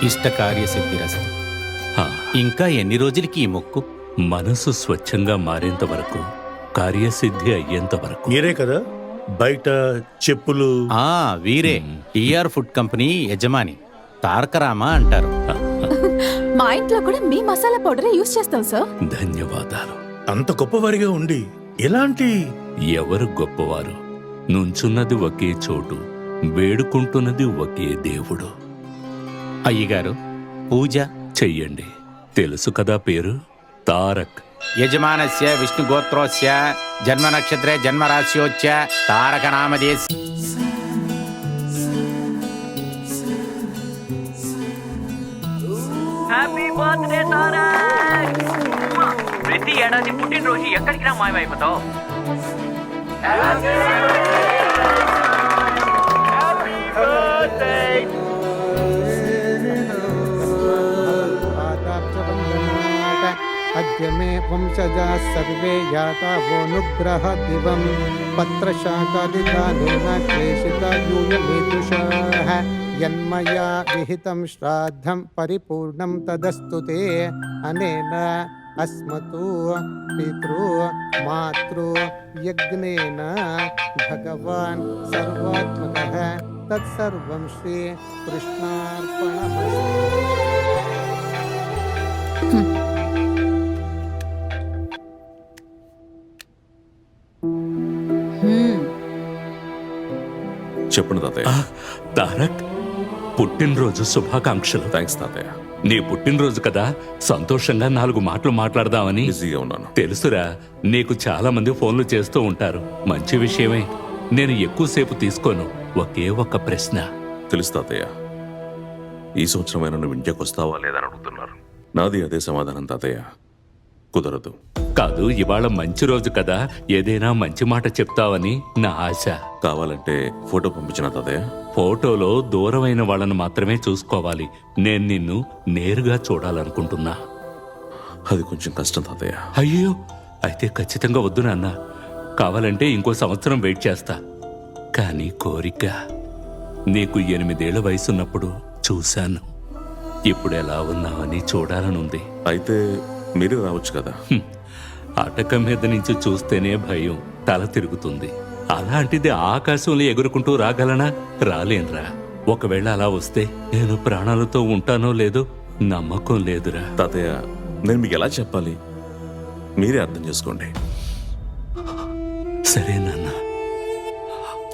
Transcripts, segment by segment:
ఇష్టకార్య సిద్ధిరస్తు. హా, ఇంకా ఎన్ని రోజులకి ఈ మొక్కు? మనసు స్వచ్ఛంగా మారేంత వరకు, కార్యసిద్ధి అయ్యేంత వరకు. మీరే కదా బయట చెప్పులు? వీరే టీఆర్ ఫుడ్ కంపెనీ యజమాని తారకరామ అంటారు. మా ఇంట్లో కూడా మీ మసాలా పౌడర్ యూజ్ చేస్తాం సార్. ధన్యవాదాలు. అంత గొప్పవారిగా ఉండి ఎలాంటి? ఎవరు గొప్పవారు? నుంచున్నది ఒకే చోటు, వేడుకుంటున్నది ఒకే దేవుడు. అయ్యగారు పూజ చెయ్యండి. తెలుసు కదా పేరు? తారక్. యజమానస్య విష్ణుగోత్రోస్య జన్మ నక్షత్రే జన్మరాశ్యోచ్చ తారక నామదేశ్. Happy birthday Tarak. ప్రతి ఏడాది పుట్టినరోజు ఎక్కడికి రా మాయమైపోతావు? अद्य मे वंशजाः सर्वे याता वोऽनुग्रह दिवं पत्रशाकादिदानेन क्लेशिता यूयमेतुषः यन्मया विहितं श्राद्धं परिपूर्णं तदस्तु ते अनेन अस्मतु पितृ मातृ यज्ञेन भगवान् सर्वात्मकः तत्सर्वं श्री कृष्णार्पणमस्तु। చెప్పండి తాతయ్య. తారక్, పుట్టినరోజు శుభాకాంక్షలు. థ్యాంక్స్ తాతయ్య. నీ పుట్టినరోజు కదా, సంతోషంగా 4 మాటలు మాట్లాడదామని. బిజీగా ఉన్నాను. తెలుసురా, నీకు చాలా మంది ఫోన్లు చేస్తూ ఉంటారు. మంచి విషయమే. నేను ఎక్కువసేపు తీసుకోను. ఒకే ఒక్క ప్రశ్న. తెలుసు తాతయ్య. ఈ సంవత్సరమైనా నువ్వు ఇంటికి వస్తావా లేదని అడుగుతున్నారు. నాది అదే సమాధానం తాతయ్య. కుదరదు. కాదు, ఇవాళ మంచి రోజు కదా, ఏదైనా మంచి మాట చెప్తావని నా ఆశ. కావాలంటే ఫోటో పంపించిన తాతయ్య. ఫోటోలో దూరమైన వాళ్ళను మాత్రమే చూసుకోవాలి. నేను నిన్ను నేరుగా చూడాలనుకుంటున్నా. అది కొంచెం కష్టం తాతయ్య. అయ్యో, అయితే ఖచ్చితంగా వద్దు నాన్న. కావాలంటే ఇంకో సంవత్సరం వెయిట్ చేస్తా. కానీ కోరిక, నీకు 8 ఏళ్ల వయసున్నప్పుడు చూశాను. ఇప్పుడు ఎలా ఉన్నావని చూడాలనుంది. అయితే మీరే రావచ్చు కదా. అటకం మీద నుంచి చూస్తేనే భయం, తల తిరుగుతుంది. అలాంటిది ఆకాశంలో ఎగురుకుంటూ రాగలనా? రాలేనురా. ఒకవేళ అలా వస్తే నేను ప్రాణాలతో ఉంటానో లేదో నమ్మకం లేదురా. తాతయ్య, నేను మీకు ఎలా చెప్పాలి? మీరే అర్థం చేసుకోండి. సరే నాన్న,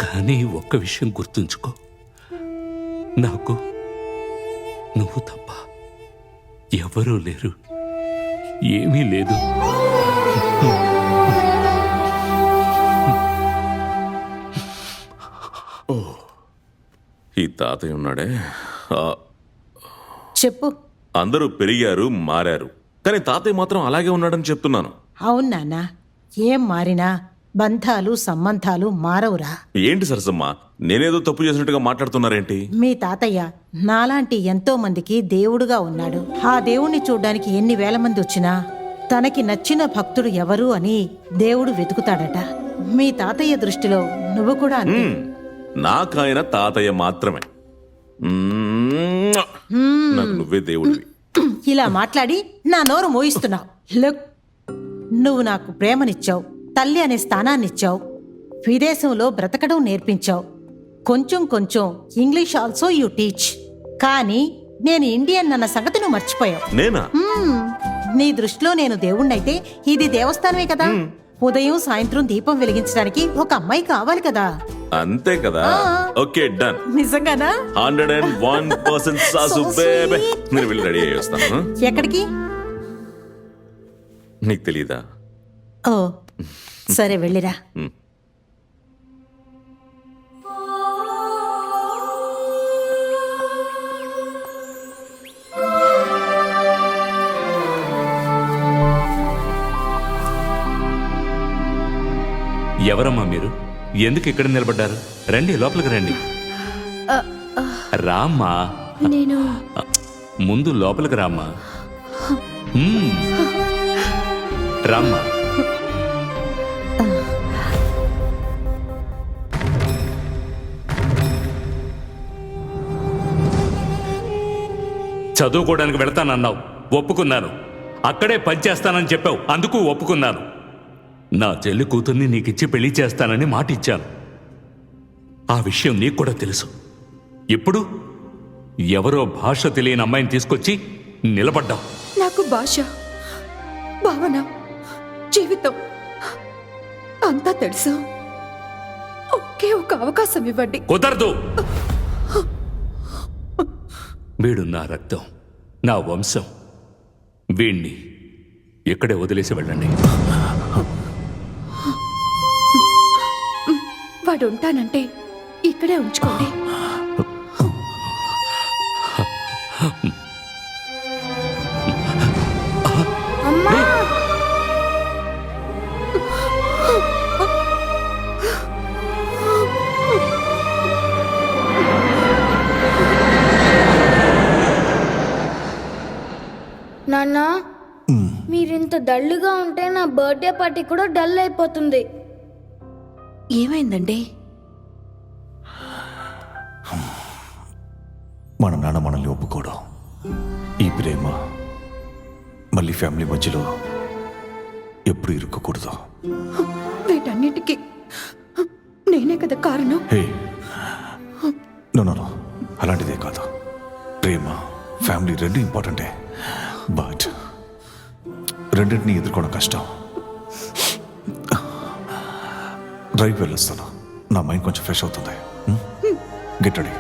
కానీ ఒక్క విషయం గుర్తుంచుకో. నాకు నువ్వు తప్ప ఎవరూ లేరు. ఏమీ లేదు. ఈ తాతయ్య ఉన్నాడే, చెప్పు. అందరూ పెరిగారు, మారారు, కానీ తాతయ్య మాత్రం అలాగే ఉన్నాడని చెప్తున్నాను. అవును నాన్న, ఏం మారినా బంధాలు సంబంధాలు మారవురా. ఏంటి సరసమ్మ, నేనేదో తప్పు చేసినట్టుగా మాట్లాడుతున్నారేంటి? మీ తాతయ్య నాలాంటి ఎంతో మందికి దేవుడుగా ఉన్నాడు. ఆ దేవుణ్ణి చూడ్డానికి ఎన్ని వేల మంది వచ్చినా తనకి నచ్చిన భక్తుడు ఎవరు అని దేవుడు వెతుకుతాడట. మీ తాతయ్య దృష్టిలో నువ్వు కూడా అంతే. నాకాయన తాతయ్య మాత్రమే. నాకు నువ్వే దేవుడివి. ఇలా మాట్లాడి నా నోరు మోయిస్తున్నావు. లుక్, నువ్వు నాకు ప్రేమనిచ్చావు, తల్లి అనే స్థానాన్నిచ్చావు, విదేశంలో బ్రతకడం నేర్పించావు, కొంచెం కొంచెం ఇంగ్లీష్ ఆల్సో యూ టీచ్. కానీ నేను ఇండియన్ అన్న సంగతి నువ్వు మర్చిపోయావు. నేనా? నీ దృష్టిలో నేను దేవుణ్ణైతే ఇది దేవస్థానమే కదా. ఉదయం సాయంత్రం దీపం వెలిగించడానికి ఒక అమ్మాయి కావాలి కదా. అంతే కదా. Okay, done. నిజంగానా? 101% సాసు బేబే. నేను వెళ్ళి రెడీ అయ్యి వస్తాను. ఎక్కడికి? నీకు తెలీదా? ఓ సరే, వెళ్ళిరా. ఎవరమ్మా మీరు? ఎందుకు ఇక్కడ నిలబడ్డారు? రండి, లోపలికి రండి. రామ్మా, నేను ముందు లోపలికి రామ్మా. రామ్మా. చదువుకోవడానికి వెళతానన్నావు, ఒప్పుకున్నాను. అక్కడే పనిచేస్తానని చెప్పావు, అందుకు ఒప్పుకున్నాను. నా చెల్లి కూతుర్ని నీకిచ్చి పెళ్లి చేస్తానని మాటిచ్చాను. ఆ విషయం నీకు కూడా తెలుసు. ఇప్పుడు ఎవరో భాష తెలియని అమ్మాయిని తీసుకొచ్చి నిలబడ్డావు. నాకు భాష, భావన, జీవితం అంతా తెలుసు. ఒకే ఒక అవకాశం ఇవ్వండి. కుదరదు. వీడు నా రక్తం, నా వంశం. వీణ్ణి ఇక్కడే వదిలేసి వెళ్ళండి. వాడు ఉంటానంటే ఇక్కడే ఉంచుకోండి. నాన్న, మీరింత డల్గా ఉంటే నా బర్త్డే పార్టీ కూడా డల్ అయిపోతుంది. ఏమైందండి? మన నాన్న మనల్ని ఒప్పుకోవడం, ఈ ప్రేమ మళ్ళీ ఫ్యామిలీ మధ్యలో ఎప్పుడు ఇరుక్కకూడదు. వీటన్నిటికీ నేనే కదా కారణం. హే, నో, అలాంటిదే కాదు. ప్రేమ, ఫ్యామిలీ రెండు ఇంపార్టెంటే. బట్ రెండింటిని ఎదుర్కోవడం కష్టం. డ్రైవ్ వెళ్ళొస్తాను, నా మైండ్ కొంచెం ఫ్రెష్ అవుతుంది. Get ready.